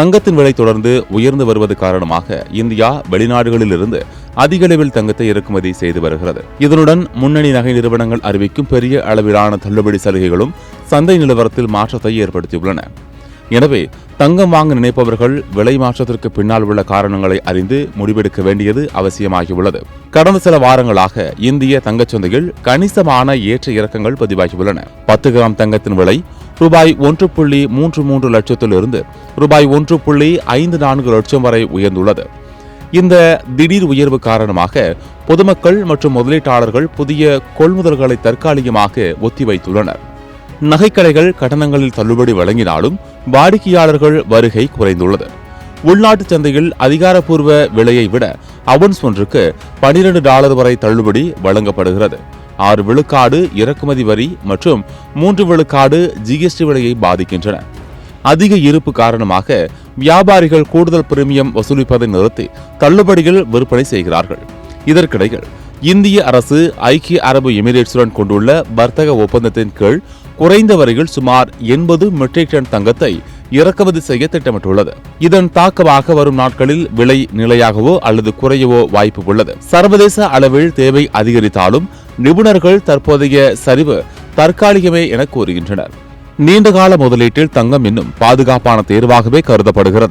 தங்கத்தின் விலை தொடர்ந்து உயர்ந்து வருவது காரணமாக இந்தியா வெளிநாடுகளிலிருந்து அதிக அளவில் தங்கத்தை இறக்குமதி செய்து வருகிறது. இதனுடன் முன்னணி நகை நிறுவனங்கள் அறிவிக்கும் பெரிய அளவிலான தள்ளுபடி சலுகைகளும் சந்தை நிலவரத்தில் மாற்றத்தை ஏற்படுத்தியுள்ளன. எனவே தங்கம் வாங்க நினைப்பவர்கள் விலை மாற்றத்திற்கு பின்னால் உள்ள காரணங்களை அறிந்து முடிவெடுக்க வேண்டியது அவசியமாகியுள்ளது. கடந்த சில வாரங்களாக இந்திய தங்கச்சந்தையில் கணிசமான ஏற்ற இறக்கங்கள் பதிவாகியுள்ளன. 10 கிராம் தங்கத்தின் விலை ரூபாய் 1.33 லட்சத்திலிருந்து ரூபாய் 1.54 லட்சம் வரை உயர்ந்துள்ளது. இந்த திடீர் உயர்வு காரணமாக பொதுமக்கள் மற்றும் முதலீட்டாளர்கள் புதிய கொள்முதல்களை தற்காலிகமாக ஒத்திவைத்துள்ளனர். நகைக்கடைகள் கட்டணங்களில் தள்ளுபடி வழங்கினாலும் வாடிக்கையாளர்கள் வருகை குறைந்துள்ளது. உள்நாட்டு சந்தையில் அதிகாரப்பூர்வ விலையை விட அவுன்ஸ் ஒன்றுக்கு $12 வரை தள்ளுபடி வழங்கப்படுகிறது. 6 விழுக்காடு இறக்குமதி வரி மற்றும் 3 விழுக்காடு ஜிஎஸ்டி விலையை பாதிக்கின்றன. அதிக இருப்பு காரணமாக வியாபாரிகள் கூடுதல் பிரீமியம் வசூலிப்பதை நிறுத்தி தள்ளுபடிகள் விற்பனை செய்கிறார்கள். இதற்கிடையில் இந்திய அரசு ஐக்கிய அரபு எமிரேட்ஸுடன் கொண்டுள்ள வர்த்தக ஒப்பந்தத்தின் கீழ் குறைந்த வரியில் சுமார் 80 மெட்ரிக் டன் தங்கத்தை இறக்குமதி செய்ய திட்டமிட்டுள்ளது. இதன் தாக்கமாக வரும் நாட்களில் விலை நிலையாகவோ அல்லது குறையவோ வாய்ப்பு உள்ளது. சர்வதேச அளவில் தேவை அதிகரித்தாலும் நிபுணர்கள் தற்போதைய சரிவு தற்காலிகமே என கூறுகின்றனர். நீண்டகால முதலீட்டில் தங்கம் இன்னும் பாதுகாப்பான தேர்வாகவே கருதப்படுகிறது.